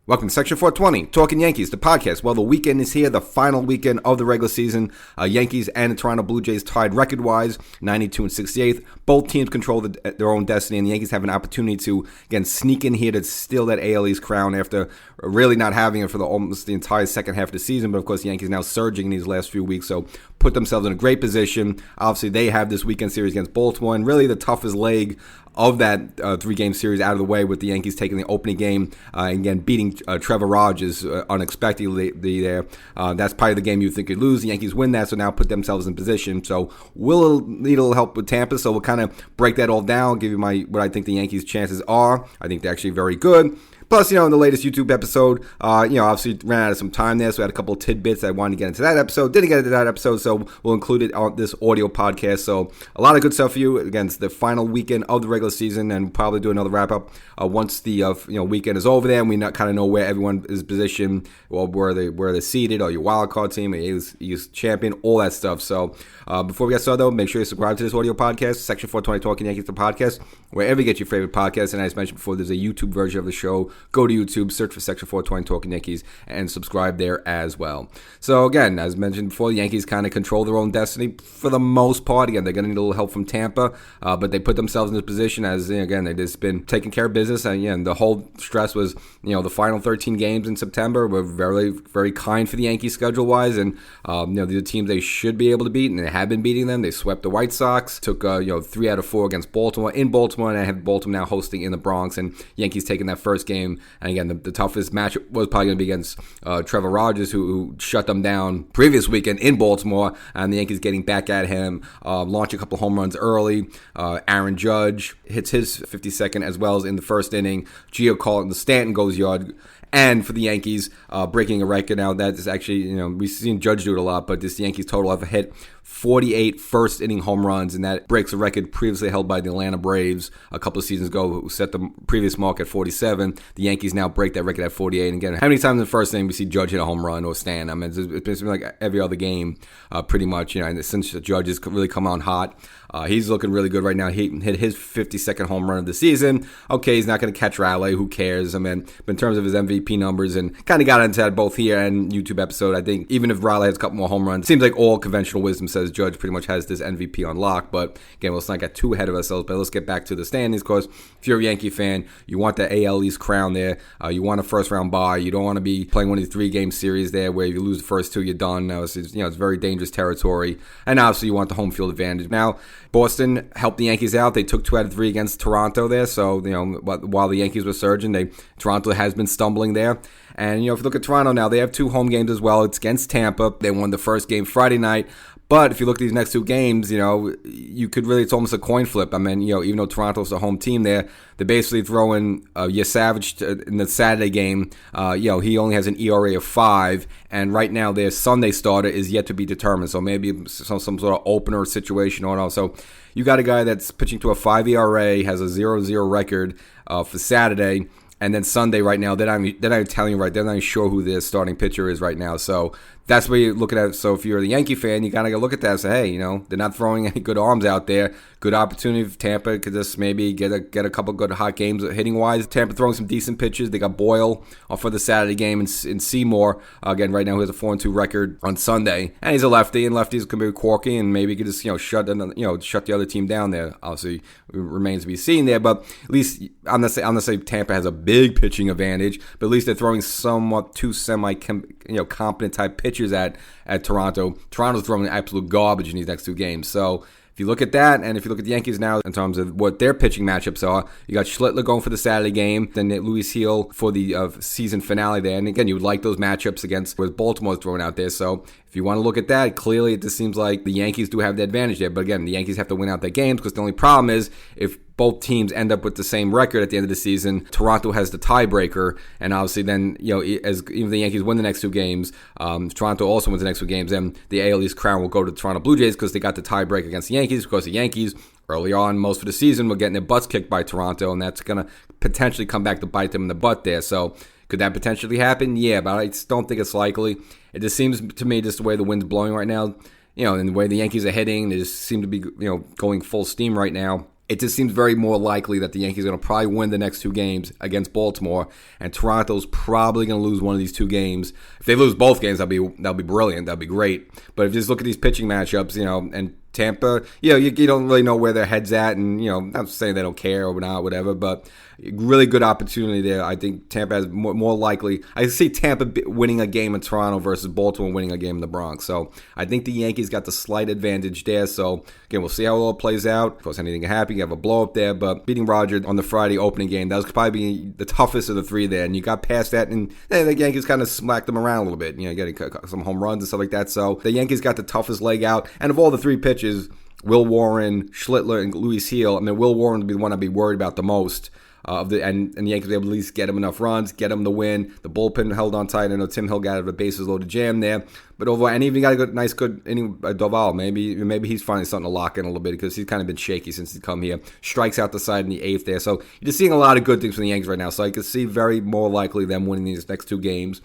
Welcome to Section 420, Talkin Yankees, the podcast. Well, the weekend is here, the final weekend of the regular season. Yankees and the Toronto Blue Jays tied record-wise, 92 and 68th. Both teams control their own destiny, and the Yankees have an opportunity to, again, sneak in here to steal that AL East crown after really not having it for almost the entire second half of the season. But, of course, the Yankees now surging in these last few weeks, so put themselves in a great position. Obviously, they have this weekend series against Baltimore, and really the toughest leg of that three-game series out of the way, with the Yankees taking the opening game and again beating Trevor Rogers unexpectedly there. That's probably the game you think you'd lose. The Yankees win that, so now put themselves in position. So we'll need a little help with Tampa, so we'll kind of break that all down, give you what I think the Yankees' chances are. I think they're actually very good. Plus, in the latest YouTube episode, obviously ran out of some time there, so I had a couple of tidbits I wanted to get into that episode. Didn't get into that episode, so we'll include it on this audio podcast. So a lot of good stuff for you. Again, it's the final weekend of the regular season, and we'll probably do another wrap-up once the weekend is over there, and we kind of know where everyone is positioned, or where they're seated, or your wild card team, or East champion, all that stuff. So before we get started, though, make sure you subscribe to this audio podcast, Section 420 Talkin Yankees, the podcast, wherever you get your favorite podcasts. And as mentioned before, there's a YouTube version of the show. Go to YouTube, search for Section 420 Talkin Yankees, and subscribe there as well. So again, as mentioned before, the Yankees kind of control their own destiny for the most part. Again, they're going to need a little help from Tampa, but they put themselves in this position as, again, they've just been taking care of business. And again, the whole stress was, the final 13 games in September were very, very kind for the Yankees schedule-wise, and these are teams they should be able to beat, and they have been beating them. They swept the White Sox, took 3 out of 4 against Baltimore in Baltimore, and I have Baltimore now hosting in the Bronx, and Yankees taking that first game. And again, the toughest match was probably going to be against Trevor Rogers, who shut them down previous weekend in Baltimore, and the Yankees getting back at him, launch a couple home runs early. Aaron Judge hits his 52nd as well as in the first inning. Giancarlo Stanton goes yard. And for the Yankees, breaking a record now, that is actually, we've seen Judge do it a lot, but the Yankees total have hit 48 first-inning home runs, and that breaks a record previously held by the Atlanta Braves a couple of seasons ago, who set the previous mark at 47. The Yankees now break that record at 48. And again, how many times in the first inning we see Judge hit a home run or Stan? I mean, it's been like every other game, pretty much, and since Judge has really come on hot. He's looking really good right now. He hit his 52nd home run of the season. Okay, he's not going to catch Raleigh. Who cares? I mean, but in terms of his MVP numbers, and kind of got into that both here and YouTube episode, I think even if Raleigh has a couple more home runs, it seems like all conventional wisdom says Judge pretty much has this MVP on lock. But again, let's not get too ahead of ourselves, but let's get back to the standings, because if you're a Yankee fan, you want the AL East crown there. You want a first-round bye. You don't want to be playing one of these 3-game series there where if you lose the first 2, you're done. Now, it's very dangerous territory. And obviously, you want the home field advantage. Now, Boston helped the Yankees out. They took 2 out of 3 against Toronto there. So, while the Yankees were surging, Toronto has been stumbling there. And, if you look at Toronto now, they have 2 home games as well. It's against Tampa. They won the first game Friday night. But if you look at these next 2 games, you could really, it's almost a coin flip. I mean, even though Toronto's the home team there, they're basically throwing Savage in the Saturday game. He only has an ERA of 5, and right now their Sunday starter is yet to be determined. So maybe some sort of opener situation or not. So you got a guy that's pitching to a 5 ERA, has a 0-0 record for Saturday. And then Sunday right now, they're not telling you they're not even sure who their starting pitcher is right now. So that's what you're looking at. So if you're the Yankee fan, you gotta go look at that and say, hey, they're not throwing any good arms out there. Good opportunity if Tampa could just maybe get a couple good hot games hitting wise. Tampa throwing some decent pitches. They got Boyle for the Saturday game, and Seymour again right now who has a 4-2 record on Sunday, and he's a lefty, and lefties can be quirky, and maybe could just shut the other team down there. Obviously, it remains to be seen there, but at least I'm not saying Tampa has a big pitching advantage, but at least they're throwing somewhat 2 competent type pitchers at Toronto. Toronto's throwing absolute garbage in these next 2 games. So if you look at that, and if you look at the Yankees now in terms of what their pitching matchups are, you got Schlittler going for the Saturday game, then Luis Gil for the season finale there. And again, you would like those matchups against what Baltimore's throwing out there. So if you want to look at that, clearly it just seems like the Yankees do have the advantage there. But again, the Yankees have to win out their games, because the only problem is if both teams end up with the same record at the end of the season, Toronto has the tiebreaker, and obviously then, as even the Yankees win the next 2 games, Toronto also wins the next 2 games, and the AL East crown will go to the Toronto Blue Jays because they got the tiebreak against the Yankees, because the Yankees, early on, most of the season, were getting their butts kicked by Toronto, and that's going to potentially come back to bite them in the butt there. So could that potentially happen? Yeah, but I just don't think it's likely. It just seems to me, just the way the wind's blowing right now, and the way the Yankees are hitting, they just seem to be, going full steam right now. it just seems very more likely that the Yankees are going to probably win the next 2 games against Baltimore, and Toronto's probably going to lose one of these 2 games. If they lose both games, that'll be brilliant. That'll be great. But if you just look at these pitching matchups, and Tampa, you don't really know where their head's at, and I'm not saying they don't care or not, whatever, but really good opportunity there. I think Tampa has more likely. I see Tampa winning a game in Toronto versus Baltimore winning a game in the Bronx. So I think the Yankees got the slight advantage there. So again, we'll see how it all plays out. Of course, anything can happen. You have a blow up there, but beating Rogers on the Friday opening game, that was probably the toughest of the 3 there. And you got past that, and the Yankees kind of smacked them around a little bit. Getting some home runs and stuff like that. So the Yankees got the toughest leg out. And of all the 3 pitches, Will Warren, Schlittler, and Luis Heel, Will Warren would be the one I'd be worried about the most. And the Yankees were able to at least get him enough runs, get him the win. The bullpen held on tight. I know Tim Hill got out of a bases loaded jam there. But overall, and even got a good inning, Doval. Maybe he's finally starting to lock in a little bit because he's kind of been shaky since he's come here. Strikes out the side in the 8th there. So you're just seeing a lot of good things from the Yankees right now. So I could see very more likely them winning these next 2 games.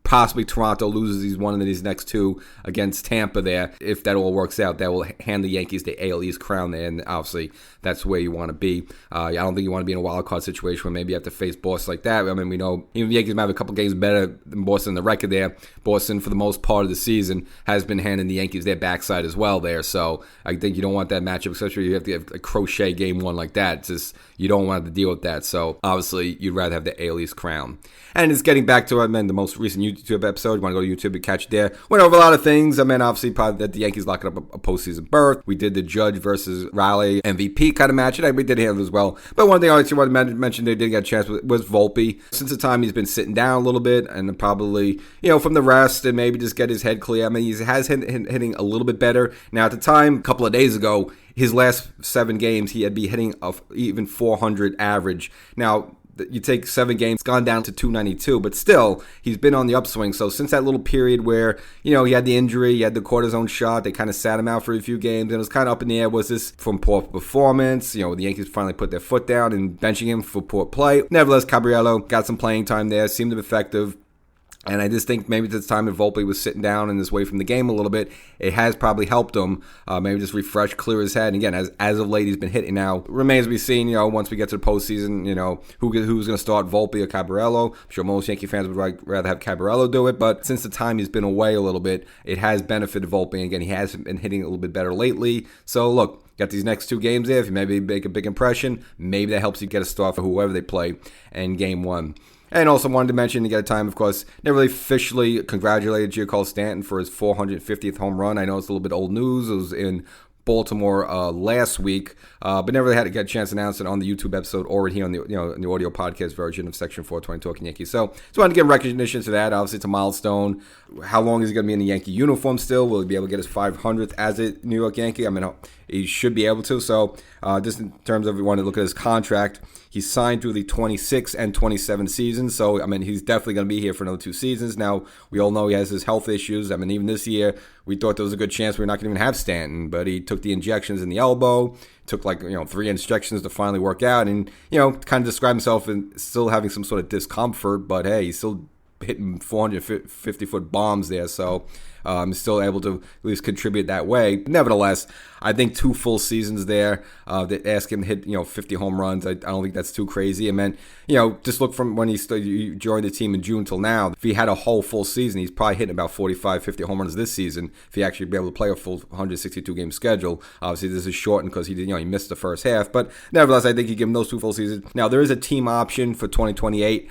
Possibly Toronto loses one of these next 2 against Tampa there. If that all works out, that will hand the Yankees the AL East crown there, and obviously that's where you want to be. I don't think you want to be in a wild card situation where maybe you have to face Boston like that. We know even the Yankees might have a couple games better than Boston in the record there. Boston, for the most part of the season, has been handing the Yankees their backside as well there. So I think you don't want that matchup, especially if you have to have a crochet game 1 like that. It's just you don't want to deal with that. So obviously you'd rather have the AL East crown. And it's getting back to the most recent YouTube episode. You want to go to YouTube and catch it there. Went over a lot of things. Obviously, probably that the Yankees locking up a postseason berth. We did the Judge versus Riley MVP kind of match, and we did handle it as well. But one thing I actually wanted to mention they did get a chance was Volpe. Since the time he's been sitting down a little bit, and probably, from the rest, and maybe just get his head clear. He has hitting a little bit better. Now, at the time, a couple of days ago, his last 7 games, he had been hitting even 400 average. Now, you take 7 games, it's gone down to 292, but still, he's been on the upswing. So since that little period where, he had the injury, he had the cortisone shot, they kind of sat him out for a few games, and it was kind of up in the air. Was this from poor performance? The Yankees finally put their foot down and benching him for poor play. Nevertheless, Caballero got some playing time there, seemed to be effective. And I just think maybe at this time if Volpe was sitting down and is away from the game a little bit, it has probably helped him. Maybe just refresh, clear his head. And again, as of late, he's been hitting now. Remains to be seen, once we get to the postseason, who's going to start, Volpe or Caballero. I'm sure most Yankee fans would rather have Caballero do it. But since the time he's been away a little bit, it has benefited Volpe. And again, he has been hitting a little bit better lately. So look, got these next 2 games there. If you maybe make a big impression, maybe that helps you get a start for whoever they play in game 1. And also wanted to mention, to get a time, of course, never really officially congratulated Giancarlo Stanton for his 450th home run. I know it's a little bit old news. It was in Baltimore last week, but never really had to get a chance to announce it on the YouTube episode or here on the in the audio podcast version of Section 420 Talkin Yankees. So just wanted to give recognition to that. Obviously, it's a milestone. How long is he going to be in the Yankee uniform still? Will he be able to get his 500th as a New York Yankee? He should be able to. So just in terms of, we want to look at his contract, he's signed through the 26 and 27 seasons. So, he's definitely going to be here for another 2 seasons. Now, we all know he has his health issues. Even this year, we thought there was a good chance we were not going to even have Stanton, but he took the injections in the elbow, took 3 injections to finally work out, and, kind of described himself as still having some sort of discomfort, but hey, he's still hitting 450-foot bombs there, so still able to at least contribute that way. Nevertheless, I think 2 full seasons there, they ask him to hit 50 home runs. I don't think that's too crazy. Just look from when he joined the team in June till now. If he had a whole full season, he's probably hitting about 45, 50 home runs this season. If he actually be able to play a full 162 game schedule, obviously this is shortened because he missed the first half. But nevertheless, I think you give him those 2 full seasons. Now there is a team option for 2028.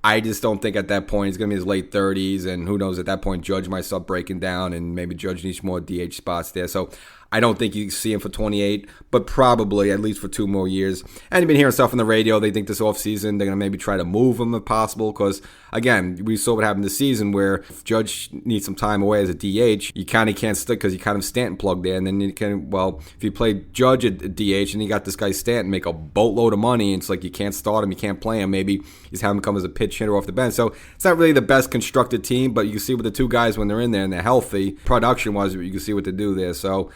I just don't think at that point he's going to be in his late 30s, and who knows, at that point Judge might start breaking down, and maybe Judge needs more DH spots there. So I don't think you see him for 28, but probably at least for 2 more years. And you've been hearing stuff on the radio. They think this offseason they're going to maybe try to move him if possible because, again, we saw what happened this season where if Judge needs some time away as a DH, you kind of can't stick because you kind of Stanton plugged there. And then you can, if you play Judge at DH and you got this guy Stanton make a boatload of money, and it's like you can't start him, you can't play him. Maybe he's having him come as a pitch hitter off the bench. So it's not really the best constructed team, but you can see with the 2 guys when they're in there and they're healthy, production-wise, you can see what they do there. So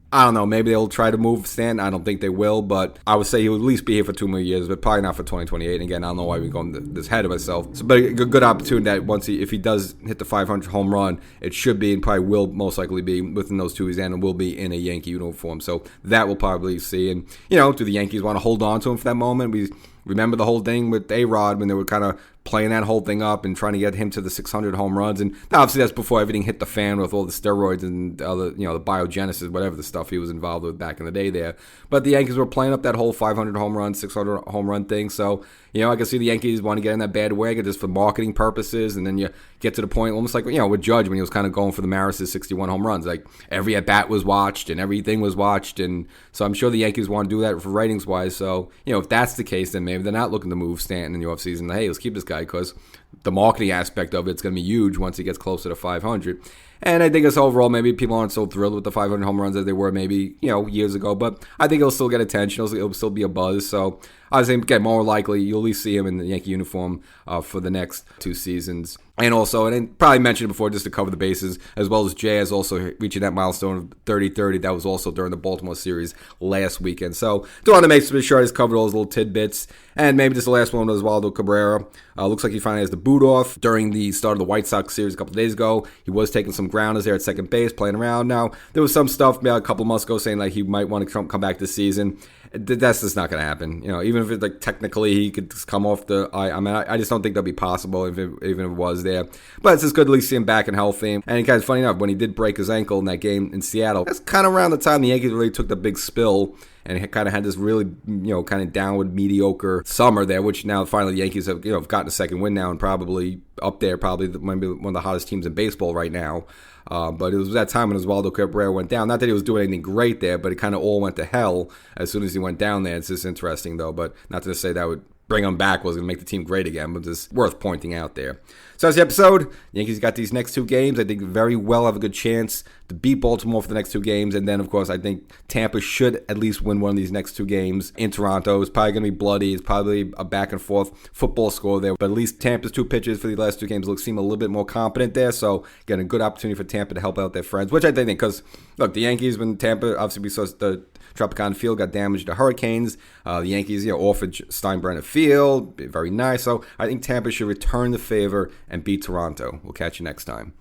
I don't know. Maybe they'll try to move Stanton. I don't think they will, but I would say he will at least be here for 2 more years, but probably not for 2028. And again, I don't know why we're going this ahead of myself. So, but a good opportunity that if he does hit the 500 home run, it should be and probably will most likely be within those 2 years and will be in a Yankee uniform. So that we'll probably see. And, do the Yankees want to hold on to him for that moment? We remember the whole thing with A-Rod when they were kind of playing that whole thing up and trying to get him to the 600 home runs. And obviously that's before everything hit the fan with all the steroids and other, the biogenesis, whatever the stuff he was involved with back in the day there. But the Yankees were playing up that whole 500 home run, 600 home run thing. So, I can see the Yankees want to get in that bad wagon just for marketing purposes. And then you get to the point almost like, with Judge when he was kind of going for the Maris's 61 home runs. Like every at-bat was watched and everything was watched. And so I'm sure the Yankees want to do that for ratings-wise. So, if that's the case, then maybe they're not looking to move Stanton in the offseason. Hey, let's keep this guy because the marketing aspect of it's going to be huge once he gets closer to 500. And I think it's overall, maybe people aren't so thrilled with the 500 home runs as they were maybe, years ago. But I think it'll still get attention. It'll still be a buzz. So I was saying, again, more likely you'll at least see him in the Yankee uniform for the next 2 seasons. And also, and I probably mentioned it before just to cover the bases, as well as Jay has also reaching that milestone of 30-30. That was also during the Baltimore series last weekend. So do want to make sure he's covered all those little tidbits. And maybe just the last one was Oswaldo Cabrera. Looks like he finally has the boot off during the start of the White Sox series a couple of days ago. He was taking some grounders there at second base, playing around. Now, there was some stuff a couple of months ago saying like he might want to come back this season. That's just not going to happen. Even if it's technically he could just come off the. I just don't think that'd be possible even if it was there. But it's just good to at least see him back and healthy. And kind of funny enough, when he did break his ankle in that game in Seattle, that's kind of around the time the Yankees really took the big spill and it kind of had this really, kind of downward mediocre summer there, which now finally the Yankees have, gotten a second win now and probably up there, maybe one of the hottest teams in baseball right now. But it was that time when Oswaldo Cabrera went down. Not that he was doing anything great there, but it kind of all went to hell as soon as he went down there. It's just interesting, though, but not to say that would bring him back was going to make the team great again, but just worth pointing out there. So that's the episode. The Yankees got these next 2 games. I think very well have a good chance to beat Baltimore for the next 2 games. And then, of course, I think Tampa should at least win one of these next 2 games in Toronto. It's probably going to be bloody. It's probably a back-and-forth football score there. But at least Tampa's 2 pitchers for the last 2 games seem a little bit more competent there. So, again, a good opportunity for Tampa to help out their friends, which I think because, look, the Yankees, when Tampa, obviously we saw the Tropicana Field got damaged to hurricanes. The Yankees, offered Steinbrenner Field. Very nice. So I think Tampa should return the favor and beat Toronto. We'll catch you next time.